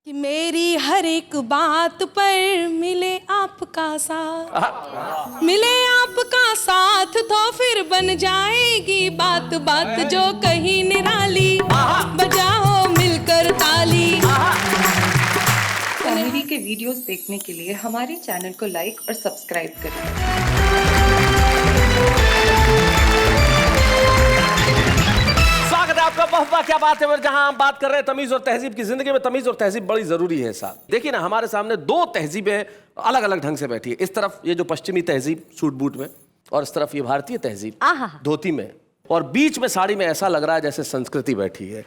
कि मेरी हर एक बात पर मिले आपका साथ, मिले आपका साथ तो फिर बन जाएगी बात बात जो कहीं निराली, बजाओ मिलकर ताली। कॉमेडी के वीडियोस देखने के लिए हमारे चैनल को लाइक और सब्सक्राइब करें। स्वागत है आपका वाह क्या बात है, जहां हम बात कर रहे हैं तमीज और तहजीब की। जिंदगी में तमीज और तहजीब बड़ी जरूरी है साहब। देखिए ना, हमारे सामने दो तहजीबें अलग अलग ढंग से बैठी है। इस तरफ ये जो पश्चिमी तहजीब सूट बूट में, और इस तरफ ये भारतीय तहजीब धोती में, और बीच में साड़ी में ऐसा लग रहा है जैसे संस्कृति बैठी है।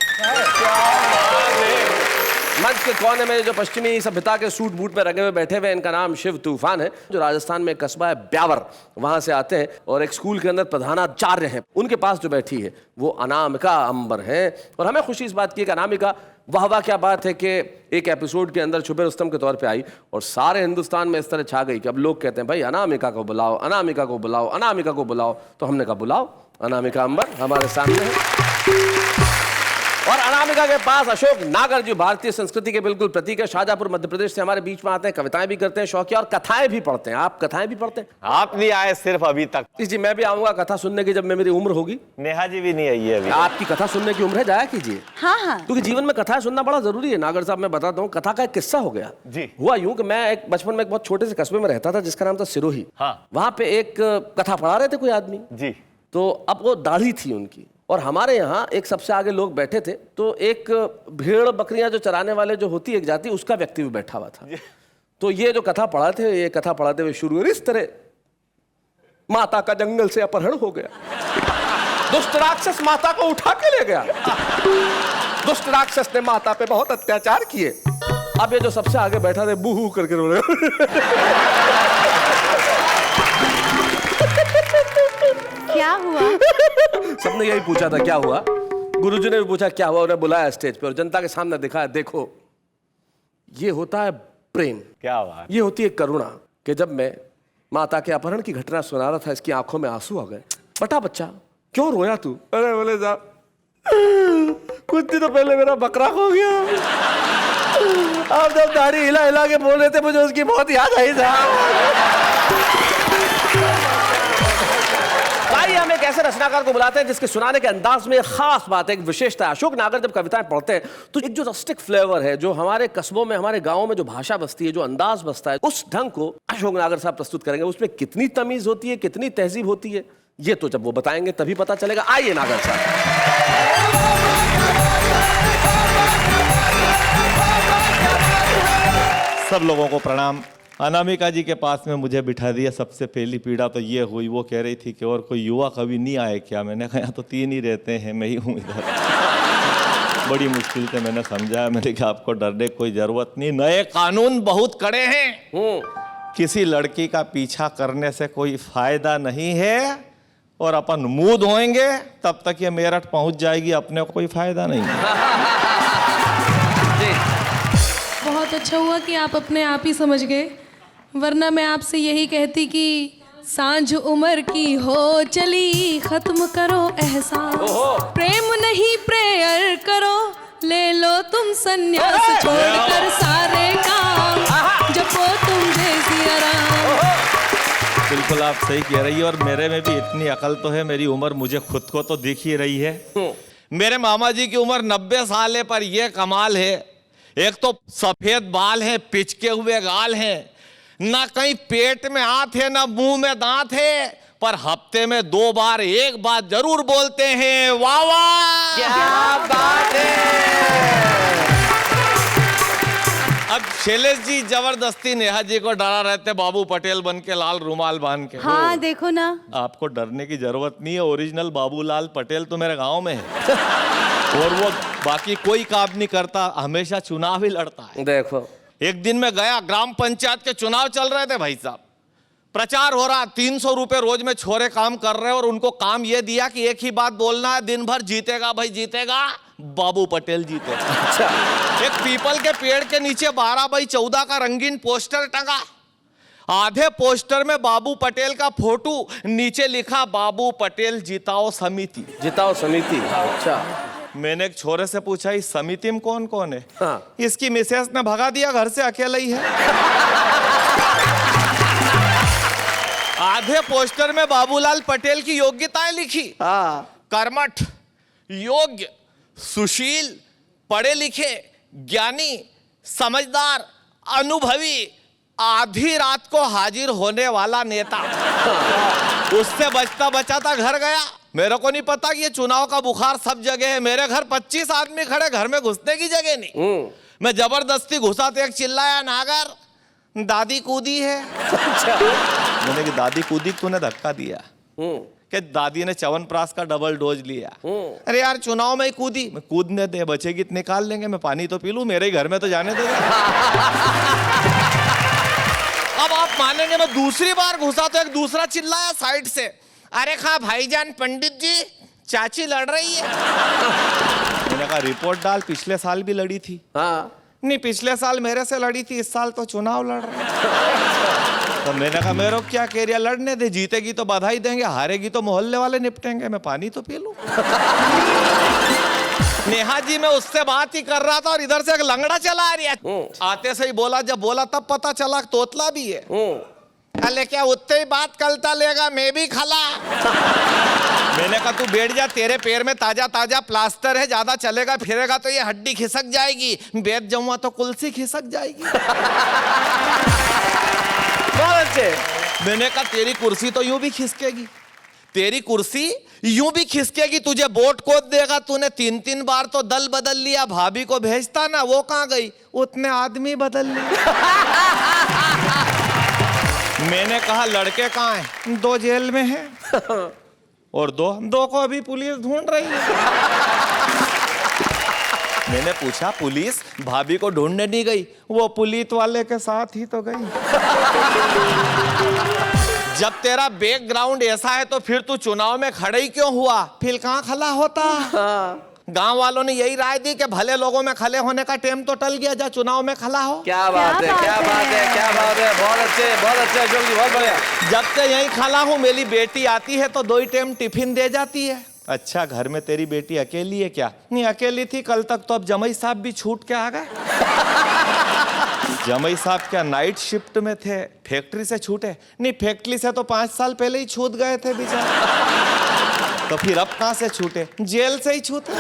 मंच के कोने में जो पश्चिमी सभ्यता के सूट बूट में रंगे हुए बैठे हुए, इनका नाम शिव तूफान है, जो राजस्थान में एक कस्बा है ब्यावर, वहां से आते हैं और एक स्कूल के अंदर प्रधानाचार्य हैं। उनके पास जो बैठी है वो अनामिका अंबर है, और हमें खुशी इस बात की कि अनामिका वाह क्या बात है कि एक एपिसोड के अंदर छुपे रुस्तम के तौर पे आई और सारे हिंदुस्तान में इस तरह छा गई कि अब लोग कहते हैं भाई अनामिका को बुलाओ, अनामिका को बुलाओ, अनामिका को बुलाओ। तो हमने कहा बुलाओ, अनामिका अंबर हमारे सामने है। और अनामिका के पास अशोक नागर जी भारतीय संस्कृति के बिल्कुल प्रतीक है। शाहजहांपुर मध्य प्रदेश से हमारे बीच में आते हैं, कविताएं भी करते हैं शौकिया, और कथाएं भी पढ़ते हैं। आप कथाएं भी पढ़ते हैं? आप नहीं आए सिर्फ अभी तक। जी मैं भी आऊंगा कथा सुनने की जब मेरी उम्र होगी। नेहा जी भी नहीं आई है अभी। आपकी कथा सुनने की उम्र है, जाया कीजिए। हाँ। क्योंकि जीवन में कथाएं सुनना बड़ा जरूरी है। नागर साहब मैं बताता हूँ, कथा का एक किस्सा हो गया। जी। हुआ यूं कि मैं एक बचपन में एक बहुत छोटे से कस्बे में रहता था जिसका नाम था सिरोही। हाँ। वहां पे एक कथा पढ़ा रहे थे कोई आदमी जी। तो अब वो दाढ़ी थी उनकी, और हमारे यहाँ एक सबसे आगे लोग बैठे थे, तो एक भेड़ बकरियां जो चराने वाले जो होती है एक जाति, उसका व्यक्ति भी बैठा हुआ था। तो ये जो कथा पढ़ाते हुए, ये कथा पढ़ाते हुए शुरू हुई इस तरह, माता का जंगल से अपहरण हो गया, दुष्ट राक्षस माता को उठा के ले गया, दुष्ट राक्षस ने माता पे बहुत अत्याचार किए। अब ये जो सबसे आगे बैठा थे बूहू करके रो रहे। क्या हुआ? सबने यही पूछा था क्या हुआ। गुरुजी ने भी पूछा क्या हुआ, उन्हें बुलाया स्टेज पे और जनता के सामने दिखाया, देखो ये होता है प्रेम, क्या बात। ये होती है करुणा। कि जब मैं माता के अपहरण की घटना सुना रहा था, इसकी आंखों में आंसू आ गए। बटा बच्चा क्यों रोया तू? अरे बोले साहब कुछ दिन तो पहले मेरा बकरा खो गया, आप जब दाढ़ी हिला हिला के बोल रहे थे मुझे उसकी बहुत याद आई साहब। हम एक ऐसे रचनाकार को बुलाते हैं जिसके सुनाने के अंदाज में खास बात है, एक विशेषता है। अशोक नागर जब कविताएं पढ़ते हैं तो एक जो रस्टिक फ्लेवर है, जो हमारे कस्बों में, हमारे गांवों में जो भाषा बसती है, जो अंदाज बसता है, उस ढंग को अशोक नागर साहब प्रस्तुत करेंगे। उसमें कितनी तमीज होती है, कितनी तहजीब होती है, ये तो जब वो बताएंगे तभी पता चलेगा। आइए नागर साहब। सब लोगों को प्रणाम। अनामिका जी के पास में मुझे बिठा दिया। सबसे पहली पीड़ा तो ये हुई, वो कह रही थी कि और कोई युवा कवि नहीं आए क्या? मैंने कहा तो 3 ही रहते हैं, मैं ही हूँ इधर। बड़ी मुश्किल से मैंने समझाया, मैंने कहा आपको डरने की कोई जरूरत नहीं, नए कानून बहुत कड़े हैं, किसी लड़की का पीछा करने से कोई फायदा नहीं है, और अपन मुंह धोएंगे तब तक ये मेरठ पहुंच जाएगी, अपने को कोई फायदा नहीं। बहुत अच्छा हुआ कि आप अपने आप ही समझ गए, वरना मैं आपसे यही कहती कि सांझ उम्र की हो चली, खत्म करो एहसास, प्रेम नहीं प्रेयर करो, ले लो तुम संन्यास, छोड़कर सारे काम, जपो तुम जैसी आराम। बिल्कुल आप सही कह रही है, और मेरे में भी इतनी अकल तो है, मेरी उम्र मुझे खुद को तो दिख ही रही है। मेरे मामा जी की उम्र 90 साल है, पर यह कमाल है, एक तो सफेद बाल हैं, पिचके हुए गाल हैं, ना कहीं पेट में हाथ है ना मुंह में दांत है, पर हफ्ते में 2 बार एक बात जरूर बोलते हैं, वाह वाह क्या बात है। अब शैलेश जी जबरदस्ती नेहा जी को डरा रहते, बाबू पटेल बन के लाल रुमाल बांध के। हाँ देखो ना, आपको डरने की जरूरत नहीं है, ओरिजिनल बाबूलाल पटेल तो मेरे गांव में है। और वो बाकी कोई काम नहीं करता, हमेशा चुनाव ही लड़ता है। देखो एक दिन मैं गया, ग्राम पंचायत के चुनाव चल रहे थे भाई साहब, प्रचार हो रहा, 300 रुपए रोज में छोरे काम कर रहे हैं, और उनको काम ये दिया कि एक ही बात बोलना है, दिन भर जीतेगा भाई जीतेगा, बाबू पटेल जीतेगा। अच्छा। एक पीपल के पेड़ के नीचे 12x14 का रंगीन पोस्टर टंगा, आधे पोस्टर में बाबू पटेल का फोटो, नीचे लिखा बाबू पटेल जिताओ समिति। जिताओ समिति। अच्छा। मैंने एक छोरे से पूछा इस समिति में कौन कौन है? हाँ। इसकी मिसेस ने भगा दिया घर से, अकेला ही है। आधे पोस्टर में बाबूलाल पटेल की योग्यताएं लिखी। हाँ। कर्मठ, योग्य, सुशील, पढ़े लिखे, ज्ञानी, समझदार, अनुभवी, आधी रात को हाजिर होने वाला नेता। उससे बचता बचाता घर गया। मेरे को नहीं पता कि ये चुनाव का बुखार सब जगह है। मेरे घर 25 आदमी खड़े, घर में घुसने की जगह नहीं। मैं जबरदस्ती घुसा तो एक चिल्लाया, नागर दादी कूदी है। मैंने कि दादी कूदी, तूने धक्का दिया? कि दादी ने च्यवनप्राश का डबल डोज लिया। अरे यार चुनाव में ही कूदी। मैं कूदने दे, बचेगी तो निकाल लेंगे, मैं पानी तो पी लूं, मेरे ही घर में तो जाने दे। अब आप मानेंगे, मैं दूसरी बार घुसा तो एक दूसरा चिल्लाया साइड से, अरे खा भाईजान पंडित जी, चाची लड़ रही है। मैंने कहा रिपोर्ट डाल, पिछले साल भी लड़ी थी। हाँ। नहीं, पिछले साल मेरे से लड़ी थी, इस साल तो चुनाव लड़ रही है। तो मैंने कहा मेरे को क्या कह रही है, लड़ने दे, जीतेगी तो बधाई देंगे, हारेगी तो मोहल्ले वाले निपटेंगे, मैं पानी तो पी लूं। नेहा जी मैं उससे बात ही कर रहा था और इधर से एक लंगड़ा चला आ रही है। आते से ही बोला, जब बोला तब पता चला तोतला भी है। अरे क्या उतने ही बात कलता लेगा, मैं भी खला। मैंने कहा तू बैठ जा, तेरे पैर में ताजा ताजा प्लास्टर है, ज्यादा चलेगा फिरेगा तो ये हड्डी खिसक जाएगी, बैठ जाऊंगा तो कुल्सी खिसक जाएगी। बहुत अच्छे। मैंने कहा तेरी कुर्सी तो यूं भी खिसकेगी, तेरी कुर्सी यूं भी खिसकेगी, तुझे वोट कोद देगा। तूने 3-3 बार तो दल बदल लिया, भाभी को भेजता ना, वो कहाँ गई, उतने आदमी बदल लिए। मैंने कहा लड़के कहाँ हैं? 2 जेल में हैं और 2 को अभी पुलिस ढूंढ रही है। मैंने पूछा पुलिस भाभी को ढूंढने नहीं गई? वो पुलिस वाले के साथ ही तो गई। जब तेरा बैकग्राउंड ऐसा है तो फिर तू चुनाव में खड़े ही क्यों हुआ? फिर कहाँ खड़ा होता? गांव वालों ने यही राय दी कि भले लोगों में खड़े होने का टाइम तो टल गया, जा चुनाव में खड़ा हो। क्या बात है, क्या बात है, क्या बात है, बहुत अच्छे, बहुत अच्छे अशोक जी, बहुत बढ़िया। जब से यहीं खड़ा हूँ, मेरी बेटी आती है तो 2 ही टाइम टिफिन दे जाती है। अच्छा, घर में तेरी बेटी अकेली है क्या? नहीं अकेली थी कल तक तो, अब जमाई साहब भी छूट के आ गए। जमाई साहब क्या नाइट शिफ्ट में थे, फैक्ट्री से छूटे? नहीं, फैक्ट्री से तो 5 साल पहले ही छूट गए थे बेचारे। तो फिर अब कहां से छूटे? जेल से ही छूटे।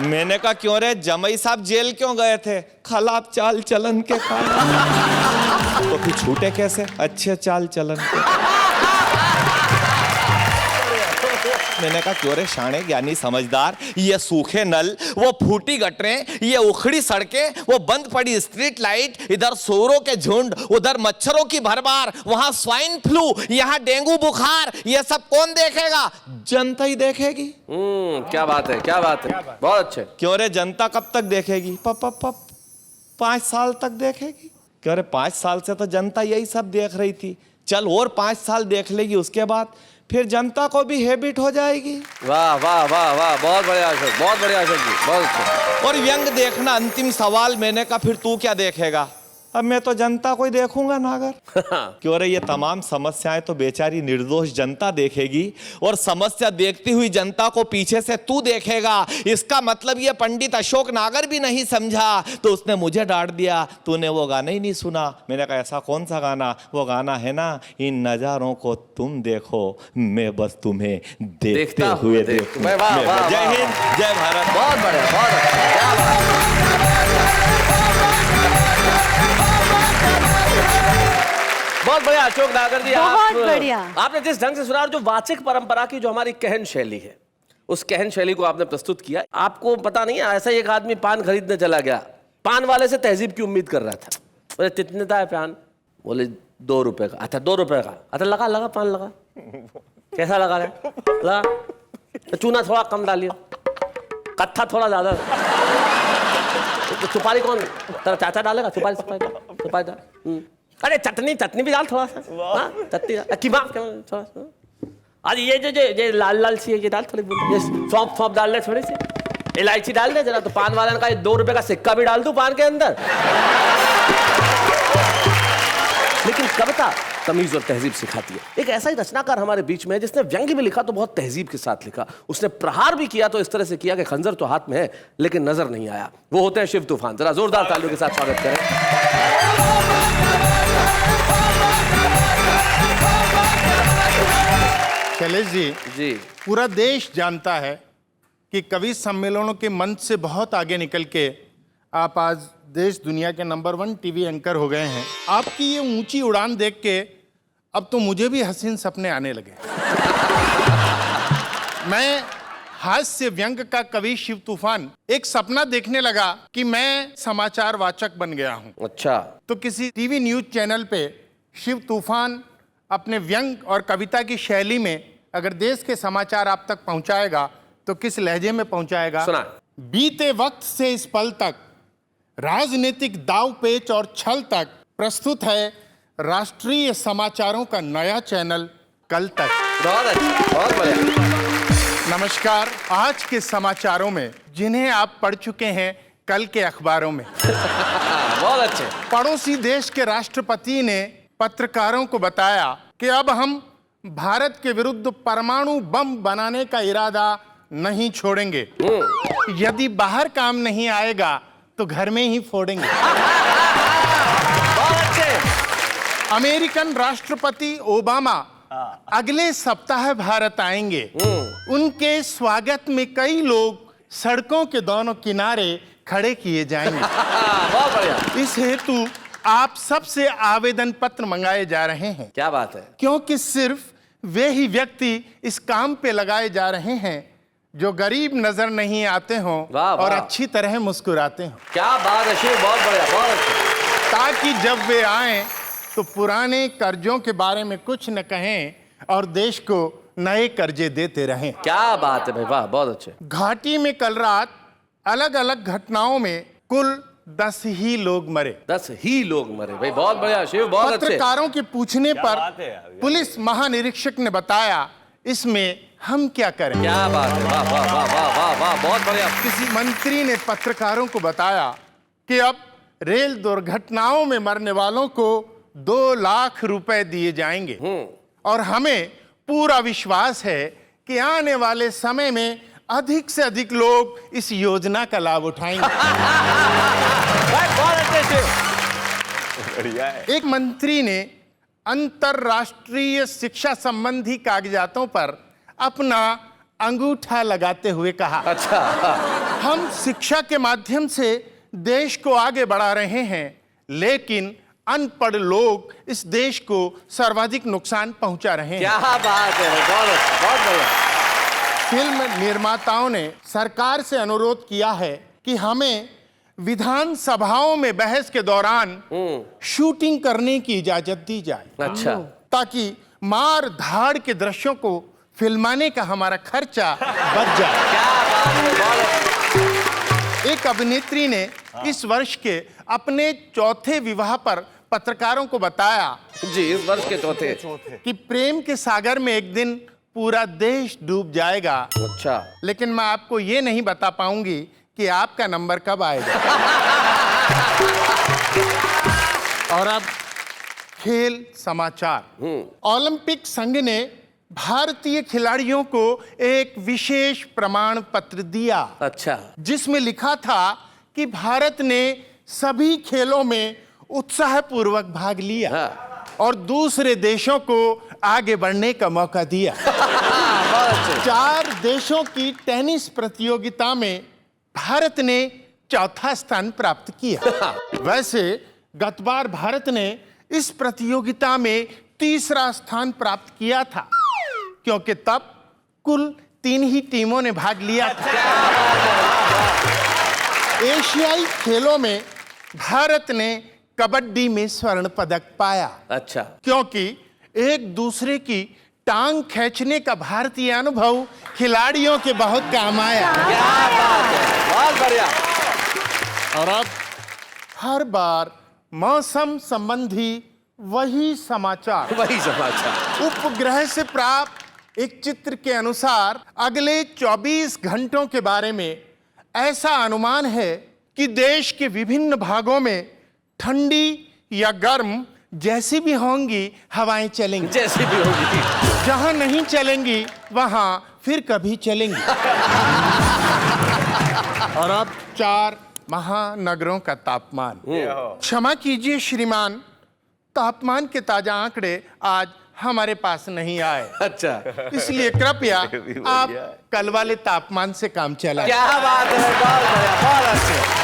मैंने कहा क्यों रे, जमाई साहब जेल क्यों गए थे? खराब चाल चलन के कारण। तो फिर छूटे कैसे? अच्छे चाल चलन के। मैंने कहा क्यों रे शाणे ज्ञानी समझदार, ये सूखे नल, वो फूटी गटरें, ये उखड़ी सड़कें, वो बंद पड़ी स्ट्रीट लाइट, इधर सूअरों के झुंड, उधर मच्छरों की भरमार, वहां स्वाइन फ्लू, यहाँ डेंगू बुखार, ये सब कौन देखेगा? जनता ही देखेगी। क्या बात है, क्या बात है, बहुत अच्छे। क्यों रे जनता कब तक देखेगी? 5 साल तक देखेगी। क्यों रे 5 साल से तो जनता यही सब देख रही थी, चल और 5 साल देख लेगी, उसके बाद फिर जनता को भी हैबिट हो जाएगी। वाह वाह वाह वाह, बहुत बढ़िया अशोक, बहुत बढ़िया अशोक जी, बहुत अच्छे। और व्यंग देखना अंतिम सवाल। मैंने कहा फिर तू क्या देखेगा? अब मैं तो जनता को ही देखूंगा नागर। क्यों रे ये तमाम समस्याएं तो बेचारी निर्दोष जनता देखेगी, और समस्या देखती हुई जनता को पीछे से तू देखेगा। इसका मतलब ये पंडित अशोक नागर भी नहीं समझा, तो उसने मुझे डांट दिया, तूने वो गाना ही नहीं सुना। मैंने कहा ऐसा कौन सा गाना? वो गाना है ना, इन नजारों को तुम देखो, मैं बस तुम्हें देखते हुए देखूं। जय हिंद, जय भारत। बहुत बढ़िया, बहुत अच्छा, क्या बात। बहुत बढ़िया अशोक नागर जी, बहुत बढ़िया। आपने जिस ढंग से सुना, जो वाचिक परंपरा की जो हमारी कहन शैली है, उस कहन शैली को आपने प्रस्तुत किया। आपको पता नहीं है, ऐसा ही एक आदमी पान खरीदने चला गया, पान वाले से तहजीब की उम्मीद कर रहा था। बोले कितने का है पान? बोले 2 रुपए का। अच्छा 2 रुपए का, अच्छा लगा लगा पान लगा। कैसा लगा रहा? लगा तो चूना थोड़ा कम डालिए, कत्था थोड़ा ज्यादा। तो सुपारी कौन? तेरा चाचा डालेगा सुपारी? सुपारी डाल। अरे चटनी भी डाल थोड़ा सा। चटनी थोड़ा सा। अरे ये लाल लाल सी है, ये डाल थोड़ी, ये सौंफ डाल ले, थोड़ी सी इलायची डाल दे जरा। तो पान वाले ने कहा 2 रुपए का सिक्का भी डाल दूं पान के अंदर। लेकिन तमीज और तहजीब सिखाती है। एक ऐसा ही रचनाकार हमारे बीच में है जिसने व्यंग्य में लिखा तो बहुत तहजीब के साथ लिखा, उसने प्रहार भी किया तो इस तरह से किया कि खंजर तो हाथ में है लेकिन नजर नहीं आया। वो होते हैं शिव तूफान। जरा जोरदार तालियों के साथ स्वागत करें। शैलेश जी पूरा देश जानता है कि कवि सम्मेलनों के मंच से बहुत आगे निकल के आप आज देश दुनिया के नंबर 1 टीवी एंकर हो गए हैं। आपकी ये ऊंची उड़ान देख के अब तो मुझे भी हसीन सपने आने लगे। मैं हास्य व्यंग का कवि शिव तूफान एक सपना देखने लगा कि मैं समाचार वाचक बन गया हूं। अच्छा, तो किसी टीवी न्यूज चैनल पे शिव तूफान अपने व्यंग और कविता की शैली में अगर देश के समाचार आप तक पहुंचाएगा तो किस लहजे में पहुंचाएगा? सुना। बीते वक्त से इस पल तक, राजनीतिक दाव पेच और छल तक, प्रस्तुत है राष्ट्रीय समाचारों का नया चैनल कल तक। बहुत अच्छा, बहुत बढ़िया। नमस्कार। आज के समाचारों में जिन्हें आप पढ़ चुके हैं कल के अखबारों में, बहुत अच्छे। पड़ोसी देश के राष्ट्रपति ने पत्रकारों को बताया कि अब हम भारत के विरुद्ध परमाणु बम बनाने का इरादा नहीं छोड़ेंगे। यदि बाहर काम नहीं आएगा तो घर में ही फोड़ेंगे। बहुत अच्छे। अमेरिकन राष्ट्रपति ओबामा अगले सप्ताह भारत आएंगे। उनके स्वागत में कई लोग सड़कों के दोनों किनारे खड़े किए जाएंगे। बहुत बढ़िया। इस हेतु आप सबसे आवेदन पत्र मंगाए जा रहे हैं। क्या बात है। क्योंकि सिर्फ वे ही व्यक्ति इस काम पे लगाए जा रहे हैं जो गरीब नजर नहीं आते हों वाह, और वाह। अच्छी तरह मुस्कुराते हों, क्या बात है शिव, बहुत बढ़िया, बहुत अच्छा। ताकि जब वे आएं तो पुराने कर्जों के बारे में कुछ न कहें और देश को नए कर्जे देते रहें। क्या बात है भाई, वाह, बहुत अच्छे। घाटी में कल रात अलग अलग घटनाओं में कुल 10 ही लोग मरे। 10 ही लोग मरे भाई, बहुत बढ़िया शिव, बहुत अच्छे। पत्रकारों के पूछने पर पुलिस महानिरीक्षक ने बताया, इसमें हम क्या करें? क्या बात है, वाह वाह वाह वाह वाह वाह, बहुत बढ़िया। किसी मंत्री ने पत्रकारों को बताया कि अब रेल दुर्घटनाओं में मरने वालों को 2 लाख रुपए दिए जाएंगे और हमें पूरा विश्वास है कि आने वाले समय में अधिक से अधिक लोग इस योजना का लाभ उठाएंगे। बहुत अच्छे शिव। बढ़िया है। एक मंत्री ने अंतरराष्ट्रीय शिक्षा संबंधी कागजातों पर अपना अंगूठा लगाते हुए कहा, अच्छा, हम शिक्षा के माध्यम से देश को आगे बढ़ा रहे हैं, लेकिन अनपढ़ लोग इस देश को सर्वाधिक नुकसान पहुंचा रहे हैं। क्या बात है, बहुत अच्छा, बहुत बढ़िया। फिल्म निर्माताओं ने सरकार से अनुरोध किया है कि हमें विधानसभाओं में बहस के दौरान शूटिंग करने की इजाजत दी जाए, अच्छा, ताकि मार धाड़ के दृश्यों को फिल्माने का हमारा खर्चा बच जाए। क्या बात है, बहुत अच्छा। एक अभिनेत्री ने इस वर्ष के अपने चौथे विवाह पर पत्रकारों को बताया जी, इस वर्ष के चौथे। कि प्रेम के सागर में एक दिन पूरा देश डूब जाएगा, अच्छा, लेकिन मैं आपको ये नहीं बता पाऊंगी कि आपका नंबर कब आएगा। और अब खेल समाचार। ओलंपिक संघ ने भारतीय खिलाड़ियों को एक विशेष प्रमाण पत्र दिया, अच्छा, जिसमें लिखा था कि भारत ने सभी खेलों में उत्साहपूर्वक भाग लिया हाँ। और दूसरे देशों को आगे बढ़ने का मौका दिया। बहुत अच्छे। 4 देशों की टेनिस प्रतियोगिता में भारत ने चौथा स्थान प्राप्त किया। वैसे गत बार भारत ने इस प्रतियोगिता में तीसरा स्थान प्राप्त किया था, क्योंकि तब कुल 3 ही टीमों ने भाग लिया था। एशियाई खेलों में भारत ने कबड्डी में स्वर्ण पदक पाया, अच्छा, क्योंकि एक दूसरे की टांग खींचने का भारतीय अनुभव खिलाड़ियों के बहुत काम आया। क्या बात है, बहुत बढ़िया। और अब हर बार मौसम संबंधी वही समाचार। वही समाचार। उपग्रह से प्राप्त एक चित्र के अनुसार अगले 24 घंटों के बारे में ऐसा अनुमान है कि देश के विभिन्न भागों में ठंडी या गर्म जैसी भी होंगी हवाएं चलेंगी, जैसी भी होगी। जहां नहीं चलेंगी वहां फिर कभी चलेंगी। और अब 4 महानगरों का तापमान। क्षमा कीजिए श्रीमान, तापमान के ताजा आंकड़े आज हमारे पास नहीं आए, अच्छा, इसलिए कृपया आप कल वाले तापमान से काम चलाएं। क्या बात है, बहुत बढ़िया, बहुत अच्छे।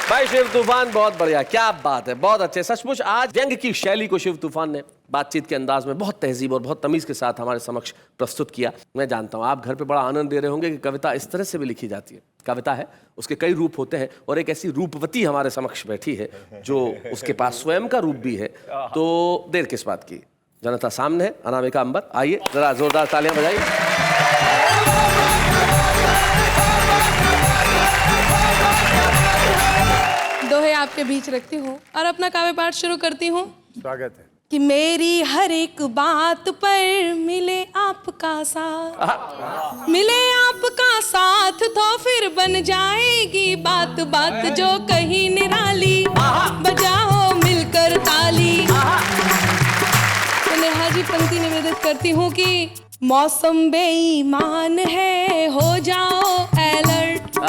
भाई शिव तूफान बहुत बढ़िया, क्या बात है, बहुत अच्छे। सचमुच आज व्यंग की शैली को शिव तूफान ने बातचीत के अंदाज में बहुत तहजीब और बहुत तमीज के साथ हमारे समक्ष प्रस्तुत किया। मैं जानता हूं आप घर पे बड़ा आनंद ले रहे होंगे कि कविता इस तरह से भी लिखी जाती है। कविता है, उसके कई रूप होते हैं और एक ऐसी रूपवती हमारे समक्ष बैठी है जो उसके पास स्वयं का रूप भी है। तो देर किस बात की, जनता सामने है, अनामिका अंबर, आइए जरा जोरदार तालियां बजाइए। दोहे आपके बीच रखती हूँ और अपना काव्य पाठ शुरू करती हूँ। स्वागत है। कि मेरी हर एक बात पर मिले आपका साथ, मिले आपका साथ तो फिर बन जाएगी बात बात जो कहीं निराली, बजाओ मिलकर ताली। तो नेहा जी पंक्ति निवेदित करती हूँ कि मौसम बेईमान है, हो जाओ अलर्ट,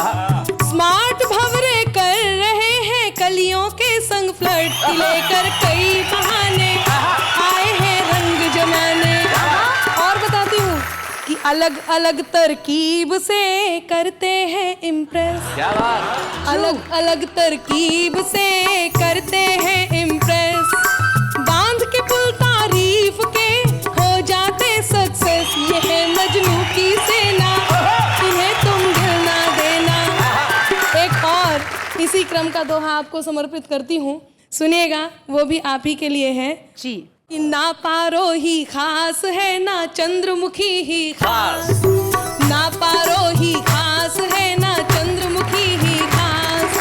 स्मार्ट भंवरे कर रहे हैं कलियों के संग फ्लर्ट, लेकर कई बहाने आए हैं रंग जमाने। और बताती हूँ कि अलग अलग तरकीब से करते हैं इम्प्रेस, क्या बात, अलग अलग तरकीब से करते हैं इम्प्रेस, बांध के पुल तारीफ के हो जाते सक्सेस, ये है मजनू की सेना, इन्हें तुम दिल ना देना। एक और इसी क्रम का दोहा आपको समर्पित करती हूँ, सुनिएगा, वो भी आप ही के लिए है जी। कि ना पारो ही खास है ना चंद्रमुखी ही खास, ना पारो ही खास है ना चंद्रमुखी ही खास,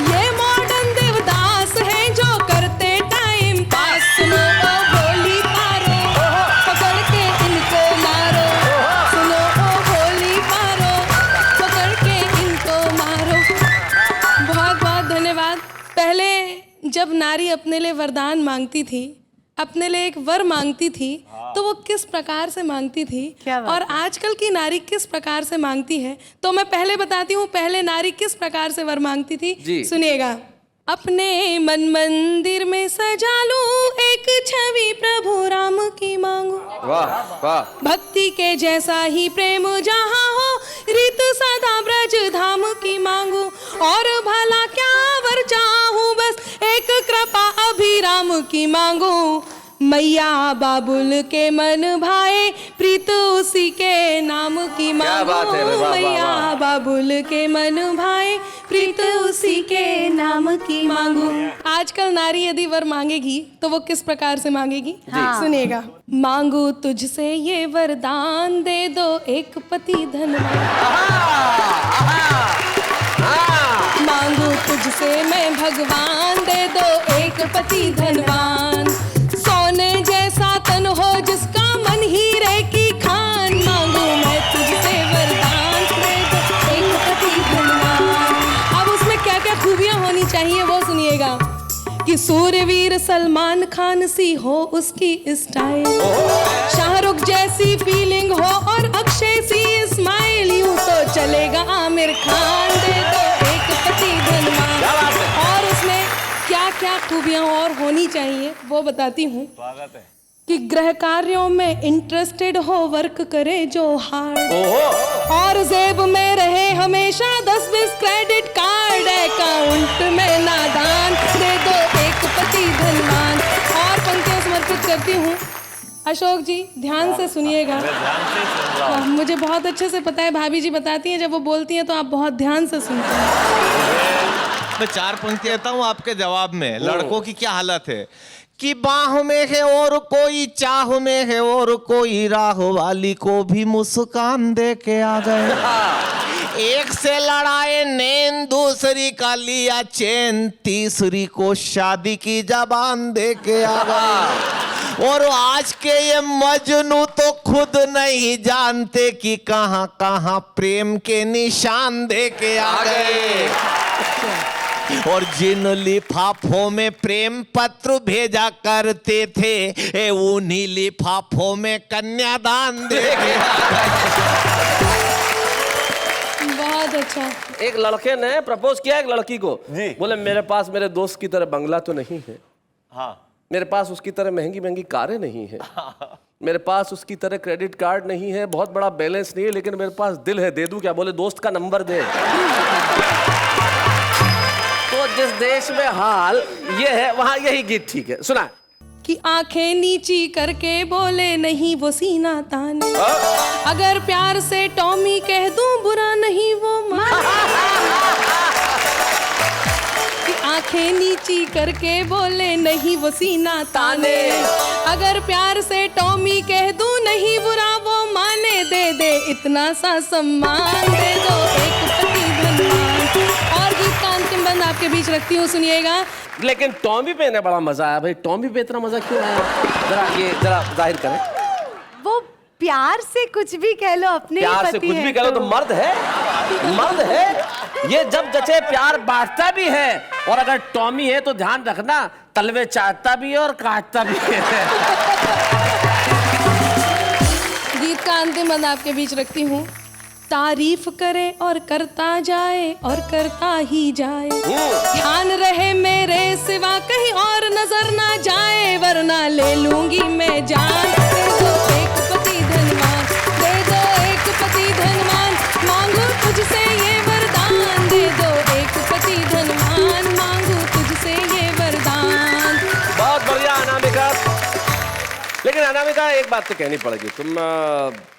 ये मॉडर्न देवदास है जो करते टाइम पास। सुनो ओ भोली पारो, पकड़ के इनको मारो, सुनो ओ भोली पारो, पकड़ के इनको मारो। बहुत बहुत धन्यवाद। पहले जब नारी अपने लिए वरदान मांगती थी, अपने लिए एक वर मांगती थी, तो वो किस प्रकार से मांगती थी क्या बात और आजकल की नारी किस प्रकार से मांगती है, तो मैं पहले बताती हूँ पहले नारी किस प्रकार से वर मांगती थी। जी। सुनिएगा। अपने मन मंदिर में सजा लूं एक छवि प्रभु राम की मांगू, वाह वाह, भक्ति के जैसा ही प्रेम जहाँ हो रीत सदा ब्रज धाम की मांगू, और भला क्या वर चाहूं बस एक कृपा अभिराम की मांगू, मैया बाबुल के मन भाए प्रीत उसी के नाम की क्या बात है, मांगू, वाह, वाह, मैया वाह। बाबुल के मन भाए प्रीत उसी के नाम की मांगू। आजकल नारी यदि वर मांगेगी तो वो किस प्रकार से मांगेगी, सुनिएगा। मांगू तुझसे ये वरदान, दे दो एक पति धनवान, मांगू तुझसे मैं भगवान, दे दो एक पति धनवान, सोने जैसा तन हो जिसका मन हीरे की खान, मांगू मैं तुझसे वरदान, दे दो एक पति धनवान। अब उसमें क्या क्या खूबियां होनी चाहिए वो सुनिएगा। कि सूर्यवीर सलमान खान सी हो उसकी स्टाइल, शाहरुख जैसी फीलिंग हो और अक्षय सी स्माइल, यूं तो चलेगा आमिर खान, दे दो एक पति धनवान। और उसमें क्या क्या खूबियां और होनी चाहिए वो बताती हूँ। कि गृह कार्यों में इंटरेस्टेड हो, वर्क करे जो हार्ड, और जेब में रहे हमेशा 10-20 क्रेडिट कार्ड, अकाउंट में नादान, दे दो एक पति धनवान। और पंक्तियां समर्पित करती हूँ। अशोक जी ध्यान से सुनिएगा, मुझे बहुत अच्छे से पता है, भाभी जी बताती हैं, जब वो बोलती हैं तो आप बहुत ध्यान से सुनते हैं। मैं 4 पंक्तियां देता हूँ आपके जवाब में। लड़कों की क्या हालत है कि बाह में है और कोई, चाह में है और कोई, राह वाली को भी मुस्कान दे के आ गए, एक से लड़ाए नैन, दूसरी का लिया चैन, तीसरी को शादी की जबान दे के आ गए, और आज के ये मजनू तो खुद नहीं जानते कि कहां कहां प्रेम के निशान दे के आ गए। और जिन लिफाफों में प्रेम पत्र भेजा करते थे उन्हीं लिफाफों में कन्यादान दे के आ गए। बहुत अच्छा। एक लड़के ने प्रपोज किया एक लड़की को जी। बोले मेरे पास मेरे दोस्त की तरह बंगला तो नहीं है, हाँ। मेरे पास उसकी तरह महंगी महंगी कारें नहीं है, मेरे पास उसकी तरह क्रेडिट कार्ड नहीं है, बहुत बड़ा बैलेंस नहीं है, लेकिन मेरे पास दिल है, दे दूं क्या? बोले दोस्त का नंबर दे। तो जिस देश में हाल ये है वहां यही गीत ठीक है। सुना कि आंखें नीची करके बोले नहीं वो सीना ताने, अगर प्यार से टॉमी कह दूं बुरा नहीं वो माने। कि आंखें नीची करके बोले नहीं वो सीना ताने, अगर प्यार से टॉमी कह दूं नहीं बुरा वो माने। दे दे इतना सा सम्मान, दे दो एक पति धनवान। और गीत का अंतिम बंद आपके बीच रखती हूँ, सुनिएगा। लेकिन टॉमी पे ने बड़ा मजा आया भाई। टॉमी पे इतना मजा क्यों आया? जरा जाहिर करें। वो प्यार से कुछ भी कह लो, अपने प्यार से कुछ भी कह लो तो मर्द है, मर्द है। ये जब जचे प्यार बांटता भी है, और अगर टॉमी है तो ध्यान रखना तलवे चाटता भी है और काटता भी है। गीत का अंतिम बंद आपके बीच रखती हूँ। तारीफ करे और करता जाए और करता ही जाए, ध्यान रहे मेरे सिवा कहीं और नजर ना जाए, वरना ले लूंगी मैं जान। दे दो एक पति धनवान, दे दो एक पति धनवान, मांगू तुझसे ये वरदान। दे दो एक पति धनवान, मांगू तुझसे ये वरदान। बहुत बढ़िया अनामिका। लेकिन अनामिका एक बात तो कहनी पड़ेगी, तुम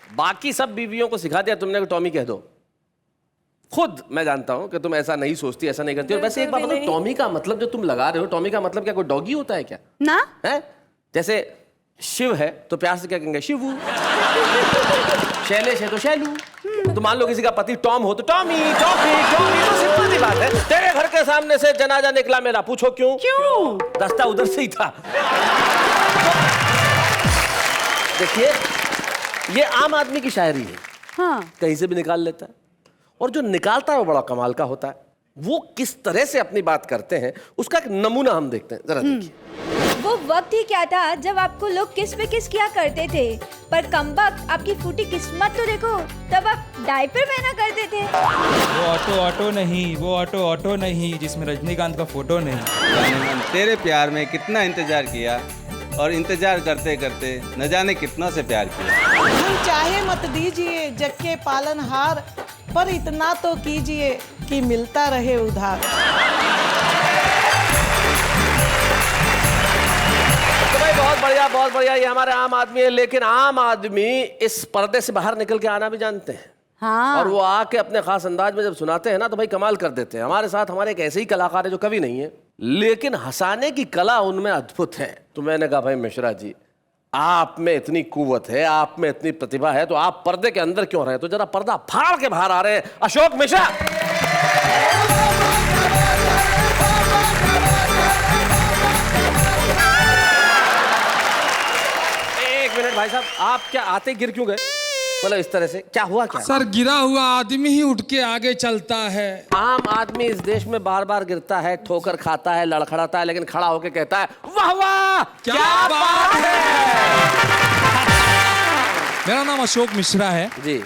बाकी सब बीवियों को सिखा दिया तुमने कि टॉमी कह दो। खुद मैं जानता हूं कि तुम ऐसा नहीं सोचती, ऐसा नहीं करती। और वैसे एक बात बताओ, टॉमी का मतलब जो तुम लगा रहे हो, टॉमी का मतलब क्या कोई डॉगी होता है क्या? ना है? जैसे शिव है तो प्यार से क्या कहेंगे? शिवू। शैलेश है तो शैलू। तो मान लो किसी का पति टॉम हो तो टॉमी, टॉफी, टॉमी। तो सिंपल सी बात है। तेरे घर के सामने से जनाजा निकला मेरा, पूछो क्यों? क्यों? रास्ता उधर से ही था। देखिए ये आम आदमी की शायरी है, हाँ। कहीं से भी निकाल लेता है, और जो निकालता है वो बड़ा कमाल का होता है। वो किस तरह से अपनी बात करते हैं उसका एक नमूना हम देखते हैं, जरा देखिए। वो वक्त ही क्या था जब आपको लोग किस पे किस किया करते थे, पर कमबख्त आपकी फूटी किस्मत तो देखो, तब आप डायपर पहना करते थे। वो ऑटो नहीं, वो ऑटो नहीं जिसमें रजनीकांत का फोटो नहीं। जाने मन तेरे प्यार में कितना इंतजार किया, और इंतजार करते करते न जाने कितना से प्यार किया। हम चाहे मत दीजिए जग के पालनहार, पर इतना तो कीजिए कि मिलता रहे उधार। तो भाई बहुत बढ़िया, बहुत बढ़िया। ये हमारे आम आदमी है, लेकिन आम आदमी इस पर्दे से बाहर निकल के आना भी जानते हैं। हाँ। और वो आके अपने खास अंदाज में जब सुनाते हैं ना तो भाई कमाल कर देते हैं। हमारे साथ हमारे एक ऐसे ही कलाकार है जो कवि नहीं है, लेकिन हंसाने की कला उनमें अद्भुत है। तो मैंने कहा भाई मिश्रा जी, आप में इतनी कुव्वत है, आप में इतनी प्रतिभा है, तो आप पर्दे के अंदर क्यों रहे? तो जरा पर्दा फाड़ के बाहर आ रहे हैं अशोक मिश्रा। एक मिनट भाई साहब, आप क्या आते गिर क्यों गए? मतलब इस तरह से क्या हुआ? क्या सर, गिरा हुआ आदमी ही उठ के आगे चलता है। आम आदमी इस देश में बार बार गिरता है, ठोकर खाता है, लड़खड़ाता है, लेकिन खड़ा होकर कहता है वाह वाह क्या बात है। मेरा नाम अशोक मिश्रा है जी।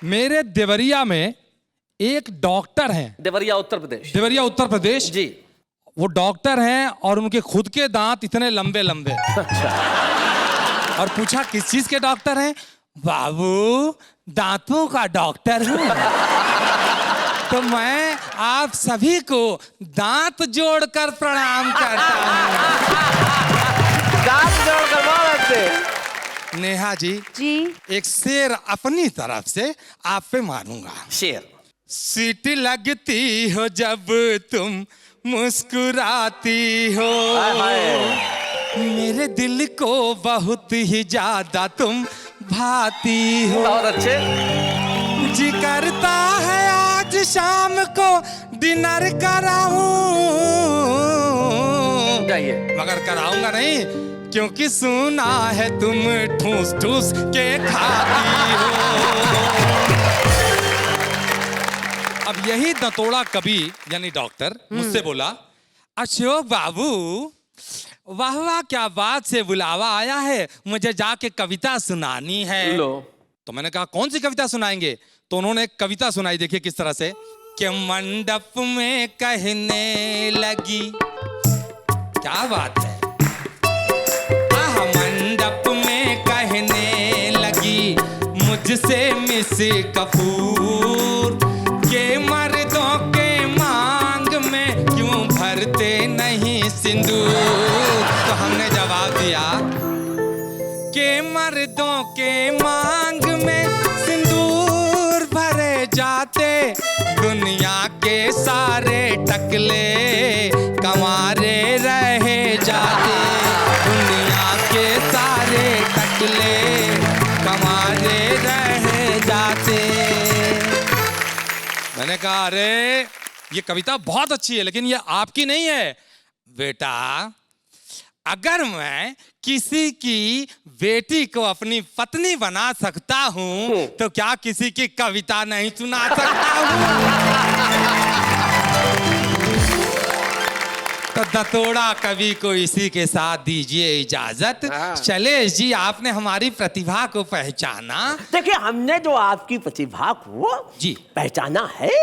मेरे देवरिया में एक डॉक्टर हैं। देवरिया उत्तर प्रदेश। देवरिया उत्तर प्रदेश जी। वो डॉक्टर हैं और उनके खुद के दांत इतने लंबे लंबे। और पूछा किस चीज के डॉक्टर हैं? बाबू दांतों का डॉक्टर हूँ। तो मैं आप सभी को दांत जोड़कर प्रणाम करता हूँ। दांत जोड़कर बहुत। नेहा जी, एक शेर अपनी तरफ से आप पे मारूंगा। शेर। सीटी लगती हो जब तुम मुस्कुराती हो, मेरे दिल को बहुत ही ज्यादा तुम भाती हो। बहुत अच्छे। जी करता है आज शाम को डिनर कराऊं, जाइए। मगर कराऊंगा नहीं, क्योंकि सुना है तुम ठूस ठूस के खाती हो। अब यही दतोड़ा कवि यानी डॉक्टर मुझसे बोला, अशोक बाबू वाह वाह क्या बात से बुलावा आया है, मुझे जाके कविता सुनानी है। लो। तो मैंने कहा कौन सी कविता सुनाएंगे? तो उन्होंने एक कविता सुनाई, देखिए किस तरह से कि मंडप में कहने लगी, क्या बात है, आह मंडप में कहने लगी मुझसे मिस कपूर के मर्दों के मांग में क्यों भरते नहीं सिंदूर। तो हमने जवाब दिया कि मर्दों के मांग में सिंदूर भरे जाते, दुनिया के सारे टकले कंवारे रहे जाते, दुनिया के सारे टकले कंवारे रहे जाते। मैंने कहा अरे ये कविता बहुत अच्छी है लेकिन ये आपकी नहीं है बेटा। अगर मैं किसी की बेटी को अपनी पत्नी बना सकता हूं तो क्या किसी की कविता नहीं सुना सकता हूं? तो दतोड़ा कवि को इसी के साथ दीजिए इजाजत। शैलेश जी, आपने हमारी प्रतिभा को पहचाना। देखिए, हमने जो आपकी प्रतिभा को जी पहचाना है,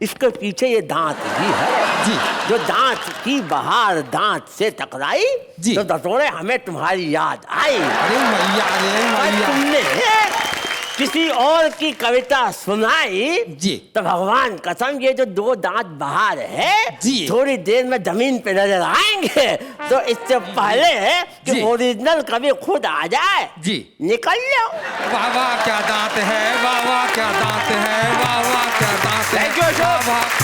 इसके पीछे ये दांत भी है जी। जो दांत की बहार दांत से टकराई जी। तो दतोड़े हमें तुम्हारी याद आई। अरे मैया, अरे मैया। तुमने किसी और की कविता सुनाई जी। तो भगवान कसम ये जो दो दांत बाहर है जी। थोड़ी देर में जमीन पे नजर आएंगे। तो इससे पहले कि जी। ओरिजिनल कवि खुद आ जाए जी निकल लो। वाह वाह क्या दांत है, वाह वाह क्या दांत है, वाह वाह क्या दांत है। Thank you Ashok,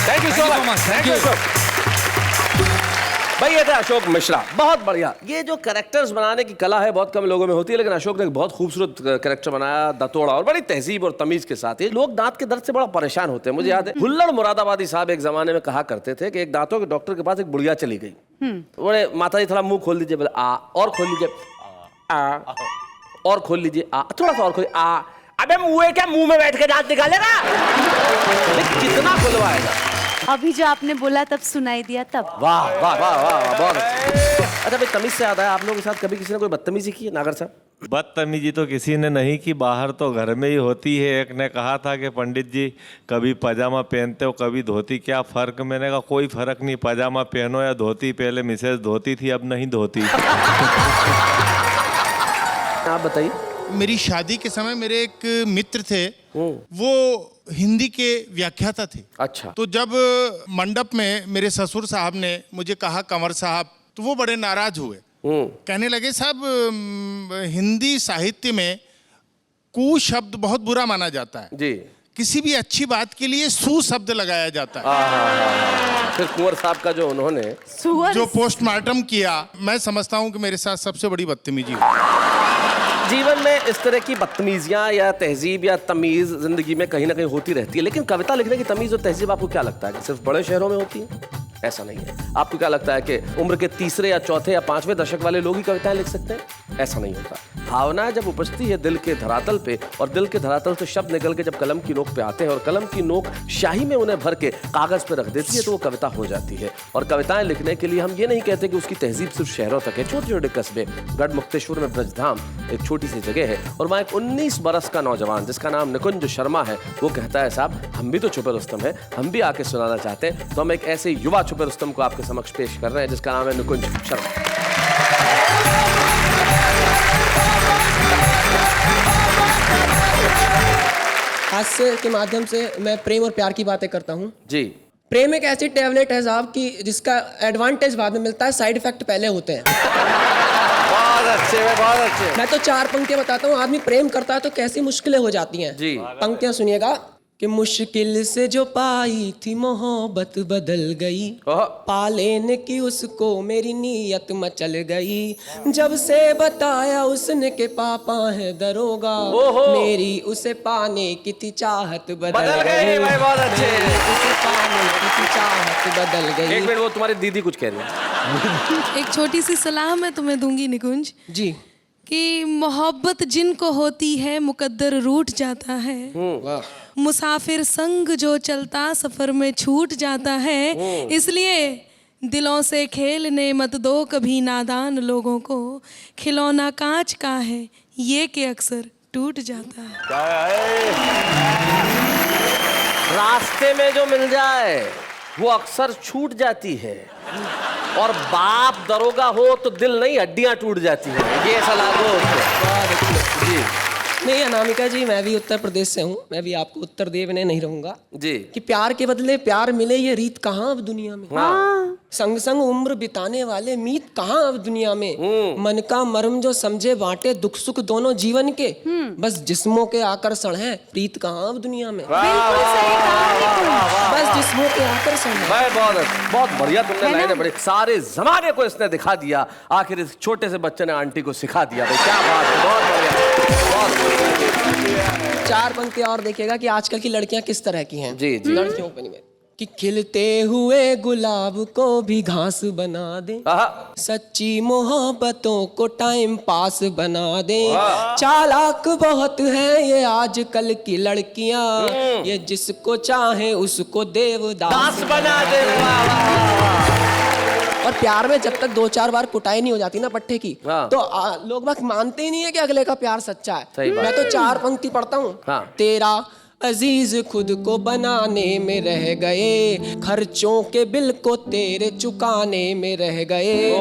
thank you so much, thank you Ashok. भाई ये था अशोक मिश्रा, बहुत बढ़िया। ये जो कैरेक्टर्स बनाने की कला है बहुत कम लोगों में होती है, लेकिन अशोक ने एक बहुत खूबसूरत कैरेक्टर बनाया दतोड़ा, और बड़ी तहजीब और तमीज के साथ। ये लोग दांत के दर्द से बड़ा परेशान होते हैं। मुझे याद है हुल्लड़ मुरादाबादी साहब एक जमाने में कहा करते थे कि एक दांतों के डॉक्टर के पास एक बुढ़िया चली गई। बोले माता जी थोड़ा मुंह खोल दीजिए, बोले आ, और खोल लीजिए, आ, और खोल लीजिए, आ, थोड़ा सा और खोलिए, आ। अबे मुंह क्या मुंह में बैठ के दांत निकालेगा? कितना खुलवाएगा? अभी जो आपने बोला तब सुनाई दिया तब। वाह वाह वाह वाह, बहुत अच्छा। भाई तमीज से याद आया, आप लोगों के साथ कभी किसी ने कोई बदतमीजी की है नागर साहब? बदतमीजी तो किसी ने नहीं की, बाहर तो घर में ही होती है। एक ने कहा था कि पंडित जी कभी पजामा पहनते हो कभी धोती, क्या फ़र्क? मैंने कहा कोई फ़र्क नहीं, पजामा पहनो या धोती। पहले मिसेज धोती थी, अब नहीं धोती। आप बताइए। मेरी शादी के समय मेरे एक मित्र थे, वो हिंदी के व्याख्याता थे। अच्छा। तो जब मंडप में मेरे ससुर साहब ने मुझे कहा कंवर साहब, तो वो बड़े नाराज हुए। कहने लगे साहब हिंदी साहित्य में कु शब्द बहुत बुरा माना जाता है जी। किसी भी अच्छी बात के लिए सु शब्द लगाया जाता है। फिर कुंवर साहब का जो उन्होंने जो पोस्टमार्टम किया, मैं समझता हूँ कि मेरे साथ सबसे बड़ी बदतमीजी हुई। जीवन में इस तरह की बदतमीजियां या तहजीब या तमीज जिंदगी में कहीं ना कहीं होती रहती है, लेकिन कविता लिखने की तमीज और तहजीब आपको क्या लगता है कि सिर्फ बड़े शहरों में होती है? ऐसा नहीं है। आपको क्या लगता है कि उम्र के तीसरे या चौथे या पांचवें दशक वाले लोग ही कविताएं लिख सकते हैं? ऐसा नहीं होता। भावनाएं जब उपजती है दिल के धरातल पे, और दिल के धरातल से शब्द निकल के जब कलम की नोक पे आते हैं और कलम की नोक स्याही में उन्हें भर के कागज पे रख देती है, तो वो कविता हो जाती है। और कविताएं लिखने के लिए हम ये नहीं कहते कि उसकी तहजीब सिर्फ शहरों तक है। छोटे छोटे कस्बे, गढ़ मुक्तेश्वर में ब्रजधाम एक छोटी सी जगह है, और वहाँ एक 19 बरस का नौजवान जिसका नाम निकुंज शर्मा है, वो कहता है साहब हम भी तो छुपे रुस्तम है, हम भी आके सुनाना चाहते हैं। तो हम एक ऐसे युवा छुपे रुस्तम को आपके समक्ष पेश कर रहे हैं जिसका नाम है निकुंज शर्मा। हास्य के माध्यम से मैं प्रेम और प्यार की बातें करता हूँ जी। प्रेम एक ऐसी टैबलेट है साहब कि जिसका एडवांटेज बाद में मिलता है, साइड इफेक्ट पहले होते हैं। बहुत अच्छे, बहुत अच्छे। मैं तो 4 पंक्तियां बताता हूँ। आदमी प्रेम करता है तो कैसी मुश्किलें हो जाती हैं जी। पंक्तियां सुनिएगा कि मुश्किल से जो पाई थी मोहब्बत बदल गई, पा लेने की उसको मेरी नीयत मचल गई, जब से बताया उसने के पापा है दरोगा, मेरी उसे पाने की थी चाहत बदल गई। भाई बहुत अच्छे। उसे पाने की थी चाहत बदल गई। एक मिनट, वो तुम्हारी दीदी कुछ कह रही है। एक छोटी सी सलाह मैं तुम्हें दूंगी निकुंज जी कि मोहब्बत जिनको होती है मुकद्दर रूठ जाता है। मुसाफिर संग जो चलता सफर में छूट जाता है। इसलिए दिलों से खेलने मत दो कभी नादान लोगों को, खिलौना कांच का है ये कि अक्सर टूट जाता है। रास्ते में जो मिल जाए वो अक्सर छूट जाती है, और बाप दरोगा हो तो दिल नहीं हड्डियां टूट जाती हैं। ये सलाह दो उसको। जी नहीं अनामिका जी, मैं भी उत्तर प्रदेश से हूँ, मैं भी आपको उत्तर देव ने नहीं रहूंगा जी कि प्यार के बदले प्यार मिले ये रीत कहाँ अब दुनिया में। संग संग उम्र बिताने वाले मीत कहाँ अब दुनिया में। मन का मर्म जो समझे बांटे दुख सुख दोनों जीवन के, बस जिस्मों के आकर्षण है प्रीत कहाँ अब दुनिया में। बस जिस्मों के आकर्षण है। बहुत बढ़िया तुमने लाइनें बड़ी, सारे जमाने को इसने दिखा दिया, आखिर इस छोटे से बच्चे ने आंटी को सिखा दिया। भाई क्या बात है, बहुत बढ़िया। चार पंक्ति और देखिएगा कि आजकल की लड़कियां किस तरह की हैं। जी जी। लड़कियों पे नहीं, कि खिलते हुए गुलाब को भी घास बना दे, सच्ची मोहब्बतों को टाइम पास बना दे। चालाक बहुत है ये आजकल की लड़कियां, ये जिसको चाहे उसको देवदास बना दे। और प्यार में जब तक 2-4 बार कुटाई नहीं हो जाती ना पट्टे की, तो लोग बात मानते ही नहीं है कि अगले का प्यार सच्चा है। मैं तो 4 पंक्ति पढ़ता हूँ। तेरा अजीज खुद को बनाने में रह गए, खर्चों के बिल को तेरे चुकाने में रह गए।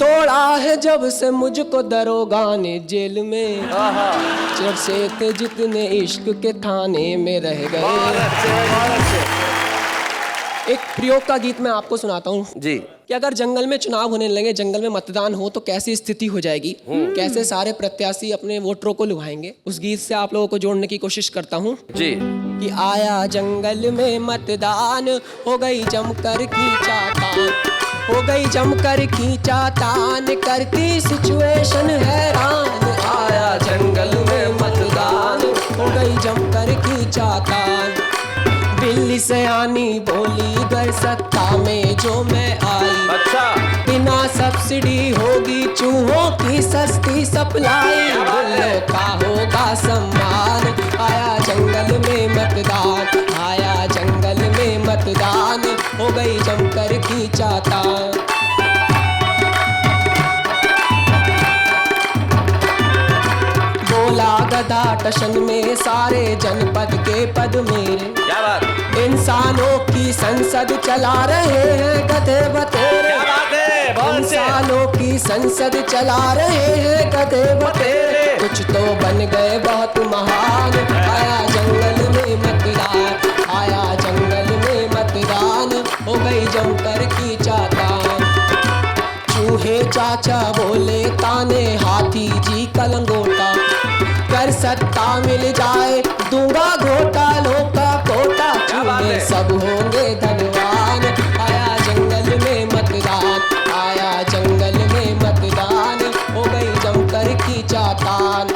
तोड़ा है जब से मुझको दरोगा ने जेल में, जब से थे जितने इश्क के थाने में रह गए। एक प्रयोग का गीत मैं आपको सुनाता हूँ जी, कि अगर जंगल में चुनाव होने लगे, जंगल में मतदान हो तो कैसी स्थिति हो जाएगी, कैसे सारे प्रत्याशी अपने वोटरों को लुभाएंगे। उस गीत से आप लोगों को जोड़ने की कोशिश करता हूँ जी। कि आया जंगल में मतदान, हो गई जमकर खींचातान, हो गई जमकर खींचातान, करती सिचुएशन हैरान। आया जंगल में मतदान, हो गई जमकर खींचातान, बिल्ली सयानी बोली घर सत्ता में जो मैं आई। अच्छा। बिना सब्सिडी होगी चूहों की सस्ती सप्लाई, बिल्लों का होगा सम्मान। आया जंगल में मतदान, आया जंगल में मतदान, हो गई जमकर खींचातान। बोला गधा टशन में सारे जनपद के पद मेरे, क्या बात। इंसानों की संसद चला रहे हैं गधे बतेरे। क्या बात है, इंसानों की संसद चला रहे हैं गधे बतेरे, कुछ तो बन गए बहुत महान। आया जंगल में मतदान, आया जंगल में मतदान, हो गई जमकर खींचातान। चूहे चाचा बोले ताने, हाथी जी का लंगोटा, कर सत्ता मिल जाए दूंगा घोटा, लोका कोटा, चूहे सब होंगे धनवान। आया जंगल में मतदान, आया जंगल में मतदान, हो गई जमकर खींचातान।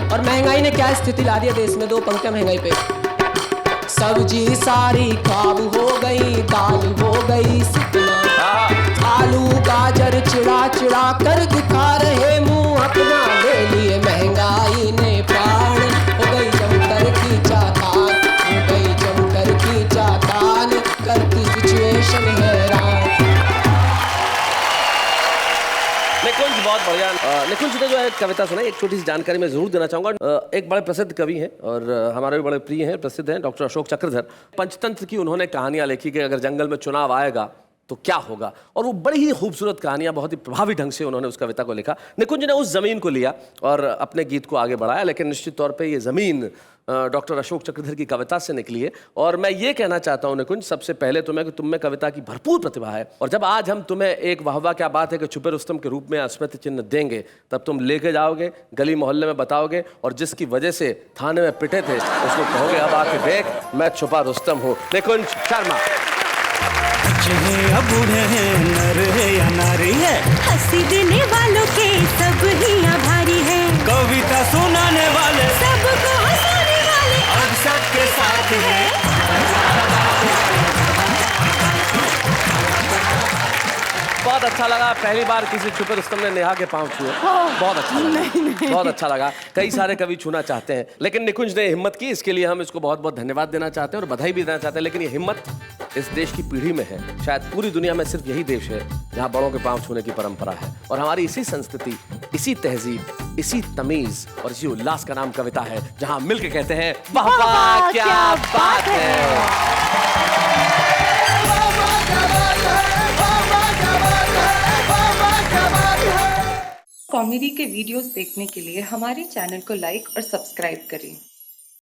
और महंगाई ने क्या स्थिति ला दी है देश में, 2 पंक्तियां महंगाई पे। सब्जी सारी ख्वाब हो गई, दाल हो गई सिकना, आलू गाजर चिड़ा चिड़ा कर दिखा रहे मुंह अपना, ले लिए महंगाई ने प्राण। हो गई जमकर खींचातान, हो गई जमकर खींचातान, करती सिचुएशन हैरान। निकुंज बहुत बढ़िया। निकुंज ने जो है कविता सुनाई, एक छोटी सी जानकारी मैं जरूर देना चाहूंगा। एक बड़े प्रसिद्ध कवि हैं और हमारे भी बड़े प्रिय हैं, प्रसिद्ध हैं, डॉक्टर अशोक चक्रधर। पंचतंत्र की उन्होंने कहानियां लिखी कि अगर जंगल में चुनाव आएगा तो क्या होगा, और वो बड़ी ही खूबसूरत कहानियां, बहुत ही प्रभावी ढंग से उन्होंने उस कविता को लिखा। निकुंज ने उस जमीन को लिया और अपने गीत को आगे बढ़ाया, लेकिन निश्चित तौर पे ये जमीन डॉक्टर अशोक चक्रधर की कविता से निकली है। और मैं ये कहना चाहता हूँ निकुंज, सबसे पहले तुम्हें कि तुम में कविता की भरपूर प्रतिभा है, और जब आज हम तुम्हें एक वाहवा क्या बात है कि छुपे रुस्तम के रूप में स्मृति चिन्ह देंगे, तब तुम लेके जाओगे, गली मोहल्ले में बताओगे, और जिसकी वजह से थाने में पिटे थे उसको कहोगे अब आके देख मैं छुपा रुस्तम हूँ। निकुंज शर्मा। बूढ़े हैं, नर है या नारी है, हंसी देने वालों के सब ही आभारी है, कविता सुनाने वाले सबको हंसाने वाले अब सबके साथ है। बहुत अच्छा लगा, पहली बार किसी छुपे रुस्तम ने नेहा के पांव छुए, बहुत अच्छा लगा, बहुत अच्छा लगा। कई सारे कवि छूना चाहते हैं, लेकिन निकुंज ने हिम्मत की, इसके लिए हम इसको बहुत बहुत धन्यवाद देना चाहते हैं और बधाई भी देना चाहते हैं। लेकिन ये हिम्मत इस देश की पीढ़ी में है, शायद पूरी दुनिया में सिर्फ यही देश है जहां बड़ों के पांव छूने की परंपरा है। और हमारी इसी संस्कृति, इसी तहजीब, इसी तमीज और इसी उल्लास का नाम कविता है, जहां मिलके कहते हैं वाह वाह क्या बात है। कॉमेडी के वीडियोस देखने के लिए हमारे चैनल को लाइक और सब्सक्राइब करें।